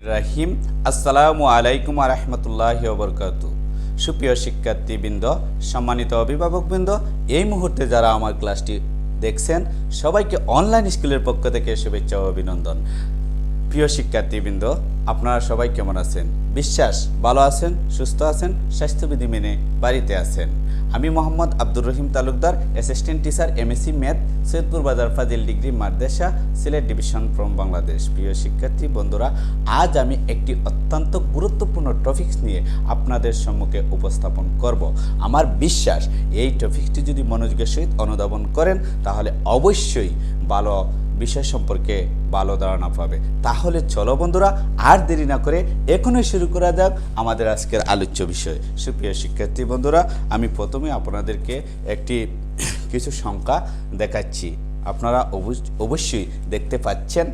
রাহিম আসসালামু আলাইকুম রহমতুল্লাহি ওবরকাতু। সুপ্রিয় শিক্ষার্থীবৃন্দ, সম্মানিত অভিভাবকবৃন্দ, এই মুহূর্তে যারা আমার ক্লাসটি দেখছেন সবাইকে অনলাইন স্কুলের পক্ষ থেকে শুভেচ্ছা ও অভিনন্দন। প্রিয় শিক্ষার্থীবৃন্দ, আপনারা সবাই কেমন আছেন? বিশ্বাস ভালো আছেন, সুস্থ আছেন, স্বাস্থ্যবিধি মেনে বাড়িতে আছেন। আমি Mohammad Abdur Rahim Talukdar, assistant teacher, MSc math, Saidpur Bazar Fazil degree madrasa, Sylhet division from Bangladesh. প্রিয় শিক্ষার্থী বন্ধুরা, আজ আমি একটি অত্যন্ত গুরুত্বপূর্ণ টপিকস নিয়ে আপনাদের সম্মুখে উপস্থাপন করব। আমার বিশ্বাস এই টপিকটি যদি মনোযোগের সহিত অনুধাবন করেন তাহলে অবশ্যই ভালো বিষয় সম্পর্কে ভালো ধারণা পাবে। তাহলে চলো বন্ধুরা, আর দেরি না করে এখনই শুরু করা যাক আমাদের আজকের আলোচ্য বিষয়। সুপ্রিয় শিক্ষার্থী বন্ধুরা, আমি প্রথমে আপনাদেরকে একটি কিছু সংখ্যা দেখাচ্ছি। আপনারা অবশ্যই দেখতে পাচ্ছেন,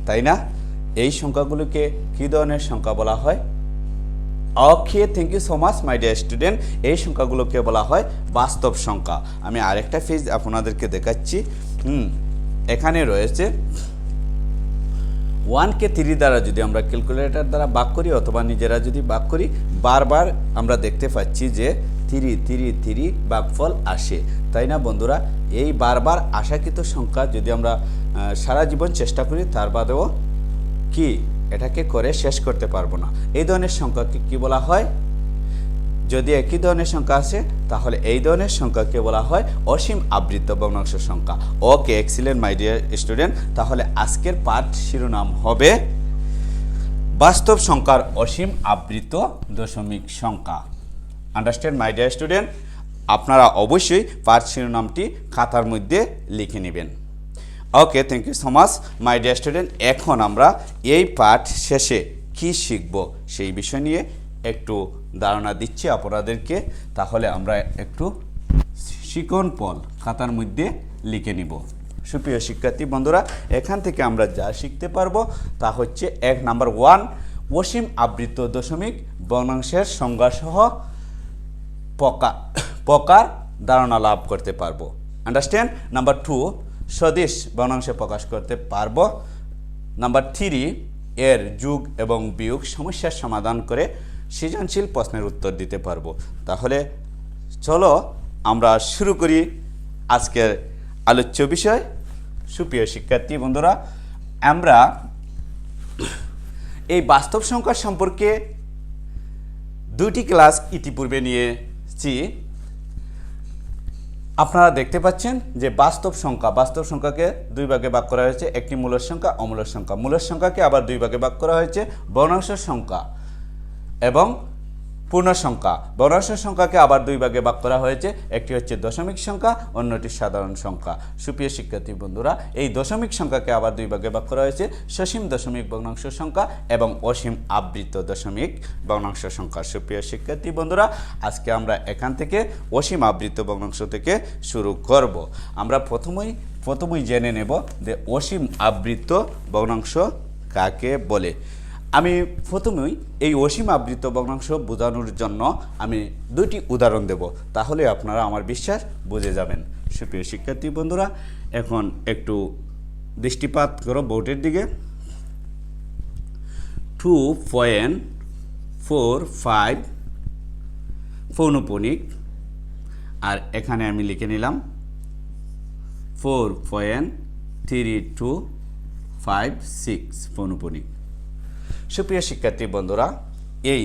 তাই না? এই সংখ্যাগুলোকে কী ধরনের সংখ্যা বলা হয়? Okay, thank you so much my dear student. এই সংখ্যাগুলোকে বলা হয় বাস্তব সংখ্যা। আমি আরেকটা পেজ আপনাদেরকে দেখাচ্ছি। এখানে রয়েছে 1কে 3 দ্বারা যদি আমরা ক্যালকুলেটর দ্বারা ভাগ করি অথবা নিজেরা যদি ভাগ করি, বারবার আমরা দেখতে পাচ্ছি যে 3 ভাগফল আসে, তাই না বন্ধুরা? এই বারবার আশাকৃত সংখ্যা যদি আমরা সারা জীবন চেষ্টা করি, তার বাদেও কি এটাকে করে শেষ করতে পারবো না। এই ধরনের সংখ্যাকে কি বলা হয়? যদি একই ধরনের সংখ্যা আসে তাহলে এই ধরনের সংখ্যাকে বলা হয় অসীম আবৃত ভগ্নাংশ সংখ্যা। ওকে, এক্সিলেন্ট মাই ডিয়ার স্টুডেন্ট। তাহলে আজকের পাঠ শিরোনাম হবে বাস্তব সংখ্যার অসীম আবৃত দশমিক সংখ্যা। Understand my dear student? আপনারা অবশ্যই পাঠ শিরোনামটি খাতার মধ্যে লিখে নেবেন। Okay, thank you so much my dear student. এখন আমরা এই পাঠ শেষে কি শিখব সেই বিষয় নিয়ে একটু ধারণা দিচ্ছি আপনাদেরকে। তাহলে আমরা একটু শিকন পল খাতার মধ্যে লিখে নিব। সুপ্রিয় শিক্ষার্থী বন্ধুরা, এখান থেকে আমরা যা শিখতে পারবো তা হচ্ছে 1 নাম্বার 1, অসীম আবৃত দশমিক ভগ্নাংশের সংজ্ঞাসহ প্রকার ধারণা লাভ করতে পারবো। আন্ডারস্ট্যান্ড? নাম্বার 2, সদিশ ভগ্নাংশে প্রকাশ করতে পারবো। নাম্বার 3, এর যোগ এবং বিয়োগ সমস্যার সমাধান করে সৃজনশীল প্রশ্নের উত্তর দিতে পারবো। তাহলে চলো আমরা শুরু করি আজকের আলোচ্য বিষয়। সুপ্রিয় শিক্ষার্থী বন্ধুরা, আমরা এই বাস্তব সংখ্যা সম্পর্কে 2টি ক্লাস ইতিপূর্বে নিয়েছি। আপনারা দেখতে পাচ্ছেন যে বাস্তব সংখ্যাকে 2 ভাগে ভাগ করা হয়েছে। একটি মূলের সংখ্যা, অমূলের সংখ্যা। মূলের সংখ্যাকে আবার 2 ভাগে ভাগ করা হয়েছে, ভগ্নাংশ সংখ্যা এবং পূর্ণ সংখ্যা। ভগ্নাংশ সংখ্যাকে আবার 2 ভাগে ভাগ করা হয়েছে, একটি হচ্ছে দশমিক সংখ্যা, অন্যটি সাধারণ সংখ্যা। সুপ্রিয় শিক্ষার্থী বন্ধুরা, এই দশমিক সংখ্যাকে আবার 2 ভাগে ভাগ করা হয়েছে, সসীম দশমিক ভগ্নাংশ সংখ্যা এবং অসীম আবৃত দশমিক ভগ্নাংশ সংখ্যা। সুপ্রিয় শিক্ষার্থী বন্ধুরা, আজকে আমরা এখান থেকে অসীম আবৃত ভগ্নাংশ থেকে শুরু করব। আমরা প্রথমেই জেনে নেব যে অসীম আবৃত ভগ্নাংশ কাকে বলে। আমি প্রথমেই এই অসীম আবৃত ভগ্নাংশ বোঝানোর জন্য আমি 2টি উদাহরণ দেব, তাহলে আপনারা আমার বিশ্বাস বুঝে যাবেন। সুপ্রিয় শিক্ষার্থী বন্ধুরা, এখন একটু দৃষ্টিপাত করো বোর্ডের দিকে। 2.45 পৌনঃপুনিক, আর এখানে আমি লিখে নিলাম 4.3256 পৌনঃপুনিক। সুপ্রিয় শিক্ষার্থী বন্ধুরা, এই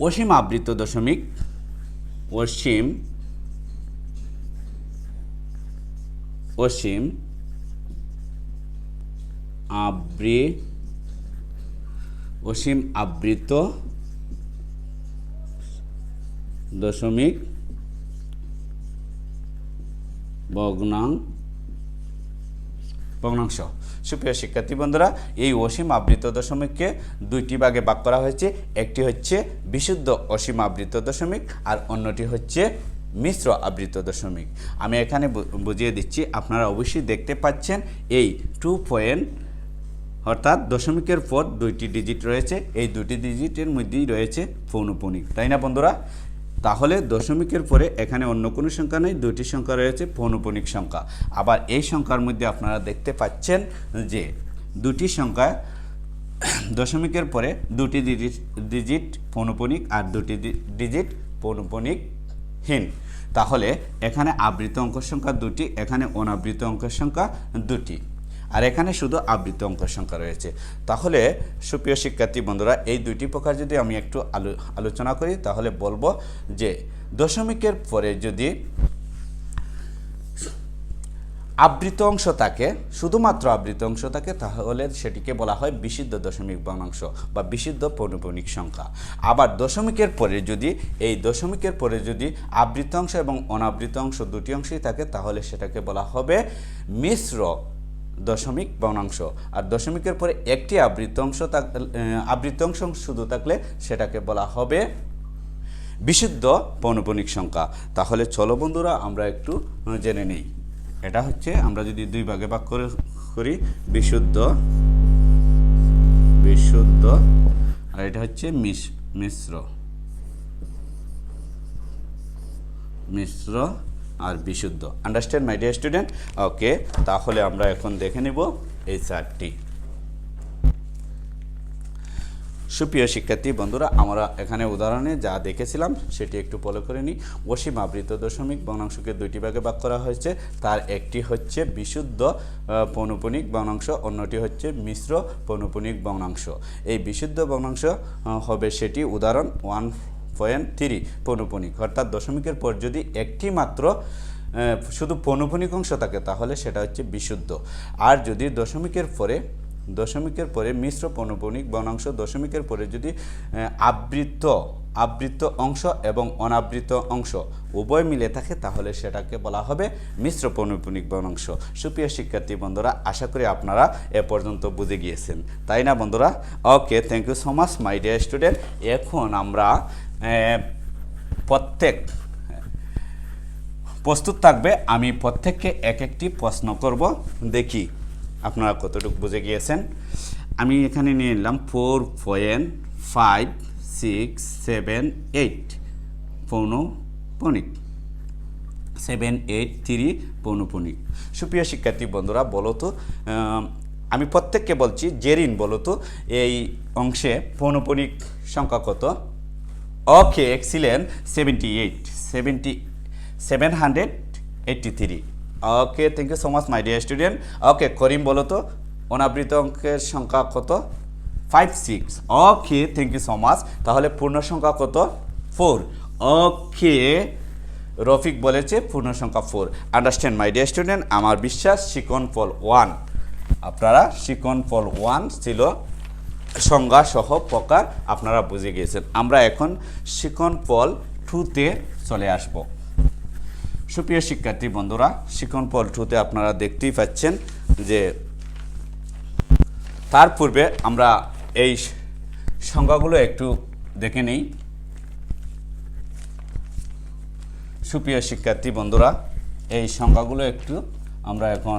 অসীম আবৃত দশমিক অসীম আবৃত দশমিক ভগ্নাংশ। সুপ্রিয় শিক্ষার্থী বন্ধুরা, এই অসীম আবৃত দশমিককে 2টি ভাগে ভাগ করা হয়েছে। একটি হচ্ছে বিশুদ্ধ অসীম আবৃত দশমিক আর অন্যটি হচ্ছে মিশ্র আবৃত দশমিক। আমি এখানে বুঝিয়ে দিচ্ছি, আপনারা অবশ্যই দেখতে পাচ্ছেন এই 2 অর্থাৎ দশমিকের পর 2টি ডিজিট রয়েছে, এই 2টি ডিজিটের মধ্যেই রয়েছে পৌনঃপুনিক, তাই না বন্ধুরা? তাহলে দশমিকের পরে এখানে অন্য কোনো সংখ্যা নেই, 2টি সংখ্যা রয়েছে পৌনঃপুনিক সংখ্যা। আবার এই সংখ্যার মধ্যে আপনারা দেখতে পাচ্ছেন যে 2টি সংখ্যা দশমিকের পরে দুটি ডিজিট পৌনঃপুনিক আর দুটি ডিজিট পৌনঃপুনিকহীন। তাহলে এখানে আবৃত অঙ্কের সংখ্যা দুটি, এখানে অনাবৃত অঙ্কের সংখ্যা দুটি, আর এখানে শুধু আবৃত অঙ্কের সংখ্যা রয়েছে। তাহলে সুপ্রিয় শিক্ষার্থী বন্ধুরা, এই দুইটি প্রকার যদি আমি একটু আলোচনা করি তাহলে বলবো যে দশমিকের পরে যদি আবৃত অংশ থাকে, শুধুমাত্র আবৃত অংশ থাকে, তাহলে সেটিকে বলা হয় বিশুদ্ধ দশমিক ভগ্নাংশ বা বিশুদ্ধ পৌনঃপুনিক সংখ্যা। আবার দশমিকের পরে যদি আবৃত অংশ এবং অনাবৃত অংশ দুটি অংশই থাকে, তাহলে সেটাকে বলা হবে মিশ্র দশমিক ভগ্নাংশ। আর দশমিকের পরে একটি আবৃত অংশ শুধু থাকলে সেটাকে বলা হবে বিশুদ্ধ পৌনঃপুনিক সংখ্যা। তাহলে চলো বন্ধুরা আমরা একটু জেনে নিই। এটা হচ্ছে, আমরা যদি দুই ভাগে ভাগ করি, বিশুদ্ধ আর এটা হচ্ছে মিশ্র আর বিশুদ্ধ। Understand my dear student? Okay, তাহলে আমরা এখন দেখে নিব এই চারটি। সুপ্রিয় শিক্ষার্থী বন্ধুরা, আমরা এখানে উদাহরণে যা দেখেছিলাম সেটি একটু ফলো করে নিই। অসীম আবৃত দশমিক ভগ্নাংশকে দুইটি ভাগে ভাগ করা হয়েছে। তার একটি হচ্ছে বিশুদ্ধ পৌনঃপুনিক ভগ্নাংশ, অন্যটি হচ্ছে মিশ্র পৌনঃপুনিক ভগ্নাংশ। এই বিশুদ্ধ ভগ্নাংশ হবে সেটি উদাহরণ 1.3 পৌনঃপুনিক, অর্থাৎ দশমিকের পর যদি একটি মাত্র শুধু পৌনঃপুনিক অংশ থাকে তাহলে সেটা হচ্ছে বিশুদ্ধ। আর যদি দশমিকের পরে মিশ্র পৌনঃপুনিক ভগ্নাংশ, দশমিকের পরে যদি আবৃত অংশ এবং অনাবৃত অংশ উভয় মিলে থাকে, তাহলে সেটাকে বলা হবে মিশ্র পৌনঃপুনিক ভগ্নাংশ। সুপ্রিয় শিক্ষার্থী বন্ধুরা, আশা করি আপনারা এ পর্যন্ত বুঝে গিয়েছেন, তাই না বন্ধুরা? Okay, thank you so much my dear student. এখন আমরা প্রস্তুত থাকবে, আমি প্রত্যেককে এক একটি প্রশ্ন করব, দেখি আপনারা কতটুকু বুঝে গিয়েছেন। আমি এখানে নিয়ে নিলাম 4.5, 6, 7, 8 পৌনঃপুনিক, 783 পৌনঃপুনিক। সুপ্রিয় শিক্ষার্থী বন্ধুরা, বলো তো, আমি প্রত্যেককে বলছি, জেরিন বলো তো এই অংশে পৌনঃপুনিক সংখ্যা কত? Okay, excellent, 783। Okay, thank you so much my dear student. Okay, Karim বলো তো অনাবৃত অঙ্কের সংখ্যা কত? 56। Okay, thank you so much. তাহলে পূর্ণ সংখ্যা কত? 4। ওকে, রফিক বলেছে পূর্ণ সংখ্যা 4। Understand my dear student? আমার বিশ্বাস শিকনফল 1, আপনারা শিকনফল 1 ছিল সংজ্ঞা সহ প্রকার আপনারা বুঝে গিয়েছেন। আমরা এখন শিকনফল 2তে চলে আসব। সুপ্রিয় শিক্ষার্থী বন্ধুরা, শিকনফল 2তে আপনারা দেখতেই পাচ্ছেন যে তার পূর্বে আমরা এই সংখ্যাগুলো একটু দেখে নিই। সুপ্রিয় শিক্ষার্থী বন্ধুরা, এই সংখ্যাগুলো একটু আমরা এখন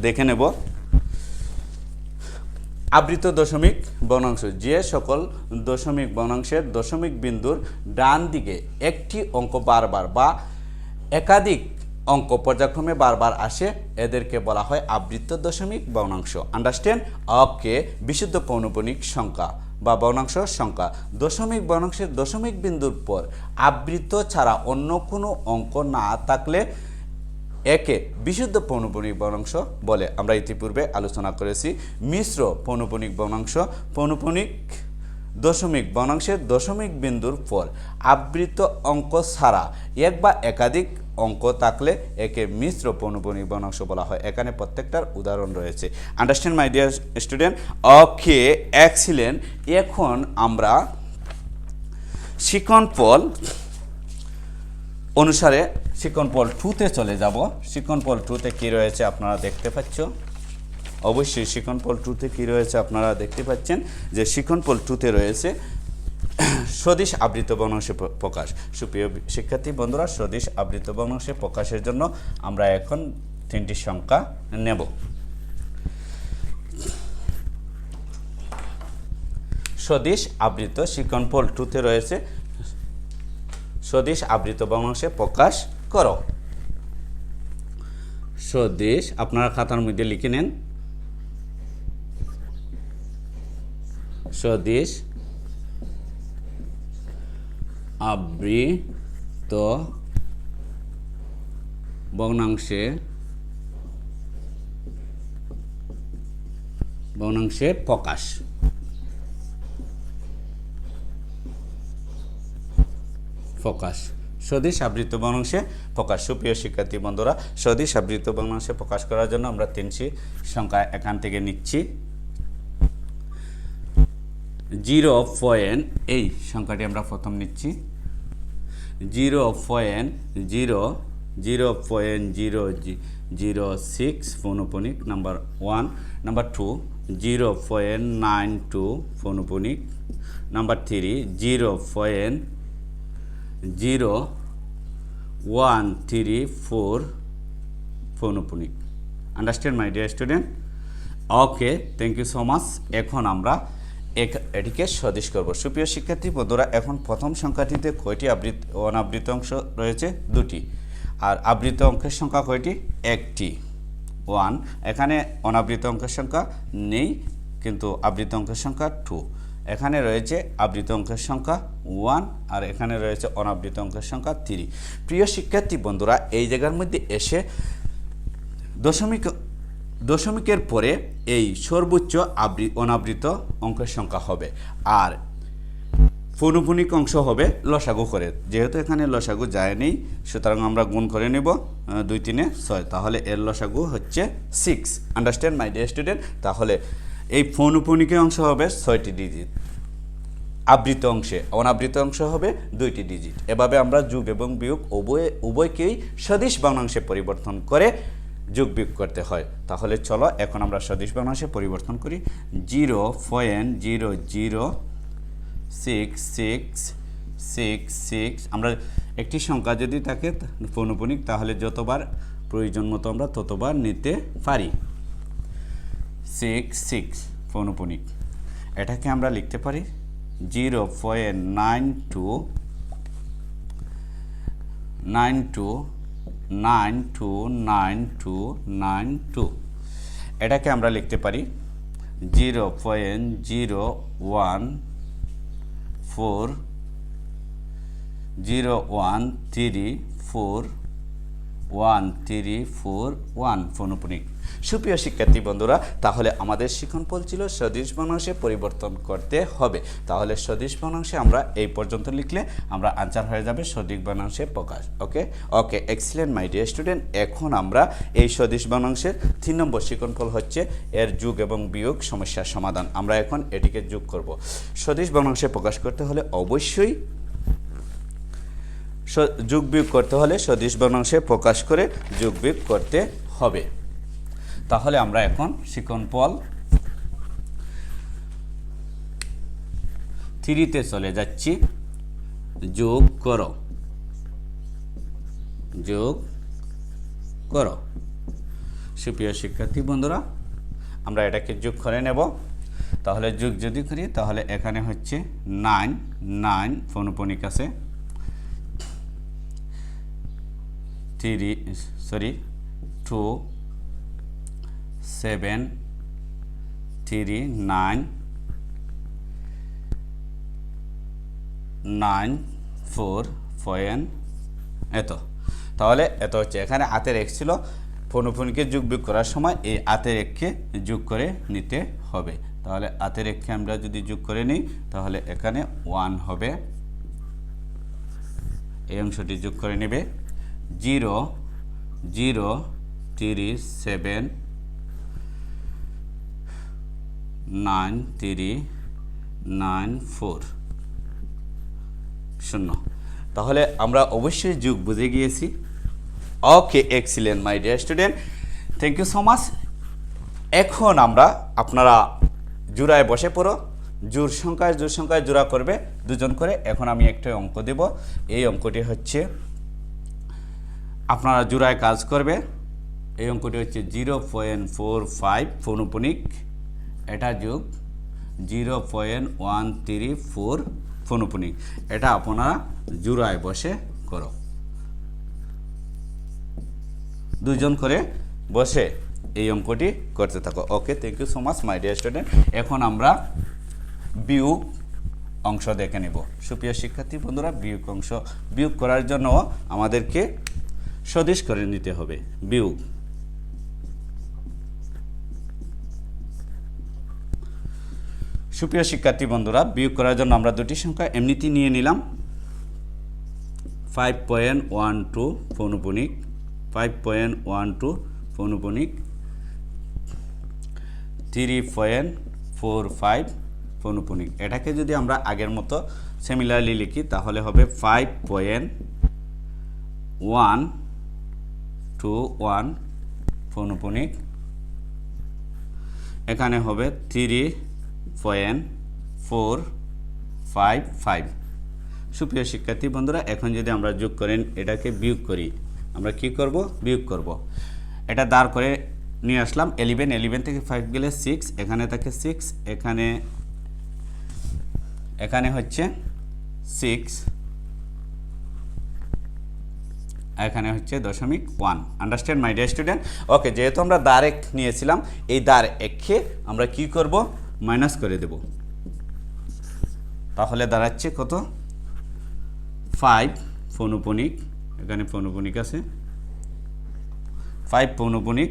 দেখে নেব। আবৃত দশমিক ভগ্নাংশ, যে সকল দশমিক ভগ্নাংশের দশমিক বিন্দুর ডান দিকে একটি অঙ্ক বারবার বা একাধিক অঙ্ক পর্যায়ক্রমে বারবার আসে, এদেরকে বলা হয় আবৃত দশমিক ভগ্নাংশ। আন্ডারস্ট্যান্ড? ওকে, বিশুদ্ধ পৌনঃপুনিক সংখ্যা বা ভগ্নাংশ সংখ্যা, দশমিক ভগ্নাংশের দশমিক বিন্দুর পর আবৃত ছাড়া অন্য কোনো অঙ্ক না থাকলে একে বিশুদ্ধ পৌনঃপুনিক ভগ্নাংশ বলে। আমরা ইতিপূর্বে আলোচনা করেছি। মিশ্র পৌনঃপুনিক ভগ্নাংশ, পৌনঃপুনিক দশমিক ভগ্নাংশের দশমিক বিন্দুর পর আবৃত অঙ্ক ছাড়া এক বা একাধিক অঙ্ক থাকলে একে মিশ্র পৌনঃপুনিক ভগ্নাংশ বলা হয়। এখানে প্রত্যেকটার উদাহরণ রয়েছে। Understand my dear student? Okay, excellent. এখন আমরা শিকনফল অনুসারে শিকনফল 2তে চলে যাব। শিকনফল 2তে কী রয়েছে আপনারা দেখতে পাচ্ছ? অবশ্যই শিকনফল 2তে কী রয়েছে আপনারা দেখতে পাচ্ছেন যে শিকনফল 2তে রয়েছে সদিশ আবৃত ভগ্নাংশে প্রকাশ। সুপ্রিয় শিক্ষার্থী বন্ধুরা, সদিশ আবৃত ভগ্নাংশে প্রকাশের জন্য আমরা এখন 3টি সংখ্যা নেব। সদিশ আবৃত, শিকনফল 2তে রয়েছে সদিশ আবৃত ভগ্নাংশে প্রকাশ করো। সদিশ, আপনারা খাতার মধ্যে লিখে নেন। সদিশ আবৃত ভগ্নাংশে প্রকাশ। সদিশ আবৃত ভগ্নাংশে প্রকাশ। সুপ্রিয় শিক্ষার্থী বন্ধুরা, সদিশ আবৃত ভগ্নাংশে প্রকাশ করার জন্য আমরা 3টি সংখ্যা এখান থেকে নিচ্ছি। 0. এই সংখ্যাটি আমরা প্রথম নিচ্ছি। 0.006 পৌনঃপুনিক নাম্বার 1। নাম্বার 2 0.92 পৌনঃপুনিক। নাম্বার 3 0.0134 পৌনঃপুনিক। Understand my dear student? Okay, thank you so much. এখন আমরা এটিকে সদিশ করব। সুপ্রিয় শিক্ষার্থী বন্ধুরা, এখন প্রথম সংখ্যাটিতে কয়টি অনাবৃত অংশ রয়েছে? 2টি। আর আবৃত অঙ্কের সংখ্যা কয়টি? 1টি, 1। এখানে অনাবৃত অঙ্কের সংখ্যা নেই, কিন্তু আবৃত অঙ্কের সংখ্যা 2। এখানে রয়েছে আবৃত অঙ্কের সংখ্যা 1, আর এখানে রয়েছে অনাবৃত অঙ্কের সংখ্যা 3। প্রিয় শিক্ষার্থী বন্ধুরা, এই জায়গার মধ্যে এসে দশমিকের পরে এই সর্বোচ্চ অনাবৃত অঙ্কের সংখ্যা হবে, আর পৌনঃপুনিক অংশ হবে লসাগু করে। যেহেতু এখানে লসাগু যায় নেই, সুতরাং আমরা গুণ করে নেব 2 3 6, তাহলে এর লসাগু হচ্ছে 6। Understand my dear student? তাহলে এই পৌনঃপুনিকের অংশ হবে 6টি ডিজিট, আবৃত অংশে অনাবৃত অংশ হবে 2টি ডিজিট। এভাবে আমরা যোগ এবং বিয়োগ উভয়কেই সদিশ ভগ্নাংশে পরিবর্তন করে যোগ বিয়োগ করতে হয়। তাহলে চলো এখন আমরা সদিশ ভগ্নাংশে পরিবর্তন করি। 0.00666। আমরা একটি সংখ্যা যদি থাকে পৌনঃপুনিক, তাহলে যতবার প্রয়োজন মতো আমরা ততবার নিতে পারি। 66 পৌনঃপুনিক। এটাকে আমরা লিখতে পারি 0.92929292। এটাকে আমরা লিখতে পারি 0.01401341341 পৌনঃপুনিক। সুপ্রিয় শিক্ষার্থী বন্ধুরা, তাহলে আমাদের শিক্ষণফল ছিল সদিশ ভগ্নাংশে পরিবর্তন করতে হবে। তাহলে সদিশ ভগ্নাংশে আমরা এই পর্যন্ত লিখলে আমরা আনসার হয়ে যাবে সদিশ ভগ্নাংশে প্রকাশ। ওকে, এক্সিলেন্ট মাই ডিয়ার স্টুডেন্ট। এখন আমরা এই সদিশ ভগ্নাংশের 3 নম্বর শিক্ষণফল হচ্ছে এর যোগ এবং বিয়োগ সমস্যার সমাধান। আমরা এখন এটিকে যোগ করব। সদিশ ভগ্নাংশে প্রকাশ করতে হলে অবশ্যই যোগ বিয়োগ করতে হলে সদিশ ভগ্নাংশে প্রকাশ করে যোগ বিয়োগ করতে হবে। তাহলে আমরা এখন শিক্ষণফল 3-তে চলে যাচ্ছি। যোগ করো। সুপ্রিয় শিক্ষার্থী বন্ধুরা, আমরা এটাকে যোগ করে নেব। তাহলে যোগ যদি করি, তাহলে এখানে হচ্ছে 9 পৌনঃপুনিক আছে, 2 7 3 9 9 4 পয়েন্ট এত। তাহলে এত হচ্ছে, এখানে আতের এক ছিল, পৌনঃপুনিকে যোগ বিয়োগ করার সময় এই আতের এককে যোগ করে নিতে হবে। তাহলে আতের এককে আমরা যদি যোগ করে নিই, তাহলে এখানে 1 হবে। এই অংশটি যোগ করে নেবে 0 0 3 7 9 3 9 4 0। তাহলে আমরা অবশ্যই যোগ বুঝে গিয়েছি। Okay, excellent my dear student, thank you so much. এখন আমরা আপনারা জোড়ায় বসে পড়ো। জোর সংখ্যায় জোড়া করবে 2 জন করে। এখন আমি একটা অঙ্ক দেব। এই অঙ্কটি হচ্ছে আপনারা জোড়ায় কাজ করবে। এই অঙ্কটি হচ্ছে 0.45 পৌনঃপুনিক, এটা যোগ 0.134 পৌনঃপুনিক। এটা আপনারা জোড়ায় বসে করো, 2 জন করে বসে এই অঙ্কটি করতে থাকো। Okay, thank you so much my dear student. এখন আমরা বিয়োগ অংশ দেখে নেব। সুপ্রিয় শিক্ষার্থী বন্ধুরা, বিয়োগ করার জন্য আমাদেরকে সদিশ করে নিতে হবে। বিয়োগ সুপ্রিয় শিক্ষার্থী বন্ধুরা, বিয়োগ করার জন্য আমরা দুটি সংখ্যা এমনিতেই নিয়ে নিলাম। 5.12 পৌনপুনিক 5.12 পৌনপুনিক 3.45 পৌনপুনিক। এটাকে যদি আমরা আগের মতো সিমিলারলি লিখি তাহলে হবে 5.121 পৌনপুনিক, এখানে হবে 3.455। সুপ্রিয় শিক্ষার্থী বন্ধুরা, এখন যদি আমরা যোগ করেন এটাকে বিয়োগ করি, আমরা কি করব? বিয়োগ করব। এটা দাঁড় করে নিয়ে আসলাম 11 থেকে 5 গেলে 6, এখানে থাকে 6, এখানে হচ্ছে 6, এখানে হচ্ছে 0.1। Understand my dear student? Okay, যেহেতু আমরা দাঁড় নিয়েছিলাম, এই দাঁড় একে আমরা কি করব? মাইনাস করে দেব। তাহলে দাঁড়াচ্ছে কত? 5 পৌনপুনিক, এখানে পৌনপুনিক আছে, 5 পৌনপুনিক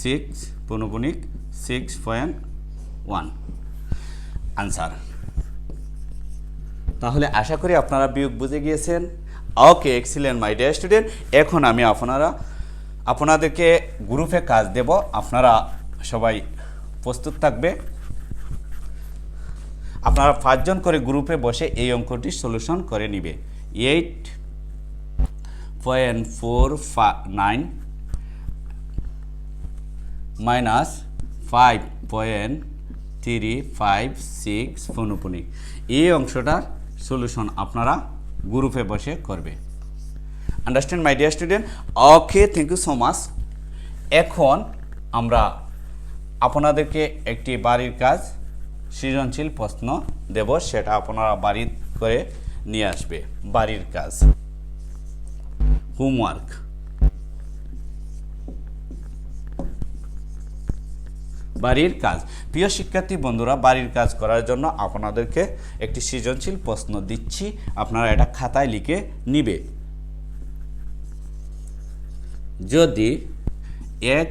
6 পৌনপুনিক 6.1 আনসার। তাহলে আশা করি আপনারা বিয়োগ বুঝে গিয়েছেন। ওকে, এক্সিলেন্ট মাই ডিয়ার স্টুডেন্ট। এখন আমি আপনাদেরকে গ্রুপে কাজ দেব, আপনারা সবাই প্রস্তুত থাকবে। আপনারা 5 জন করে গ্রুপে বসে এই অঙ্কটি সলিউশন করে নিবে। 8.49 মাইনাস 5.356 পৌনপুনিক, এই অংশটার সলিউশন আপনারা গ্রুপে বসে করবে। Understand my dear student? Okay, thank you so much. এখন আমরা আপনাদেরকে একটি বাড়ির কাজ, সৃজনশীল প্রশ্ন দেব, সেটা আপনারা বাড়ি করে নিয়ে আসবে। বাড়ির কাজ, হোমওয়ার্ক। বাড়ির কাজ। প্রিয় শিক্ষার্থী বন্ধুরা, বাড়ির কাজ করার জন্য আপনাদেরকে একটি সৃজনশীল প্রশ্ন দিচ্ছি, আপনারা এটা খাতায় লিখে নিবে। যদি x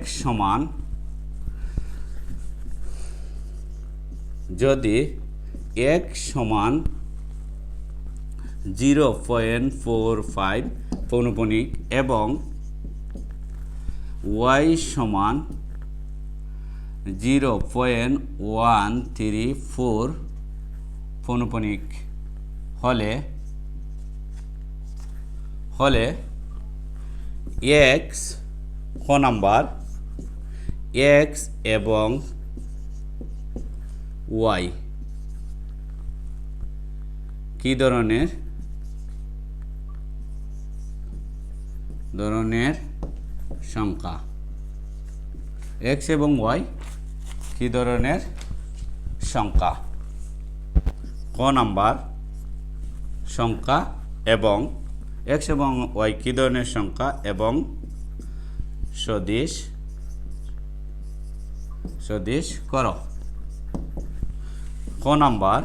সমান 0.45 পৌনপুনিক এবং y সমান 0.134 পৌনপুনিক হলে x ক নাম্বার x এবং y কি ধরনের সংখ্যা, x এবং y কি ধরনের সংখ্যা, ক নাম্বার সংখ্যা এবং x এবং y কি ধরনের সংখ্যা এবং সদিশ করো। ক নাম্বার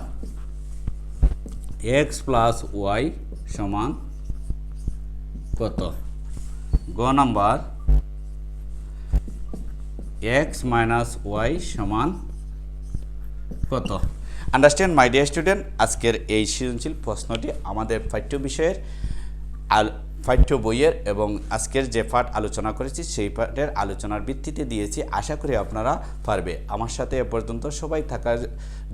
x প্লাস y সমান কত, গ নাম্বার x মাইনাস y সমান কত। Understand my dear student? আজকের এই সৃজনশীল প্রশ্নটি আমাদের পাঠ্য বইয়ের এবং আজকের যে পাঠ আলোচনা করেছি সেই পাঠের আলোচনার ভিত্তিতে দিয়েছি। আশা করি আপনারা পারবে। আমার সাথে এ পর্যন্ত সবাই থাকার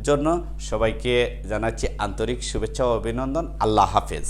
জন্য সবাইকে জানাচ্ছি আন্তরিক শুভেচ্ছা ও অভিনন্দন। আল্লাহ হাফেজ।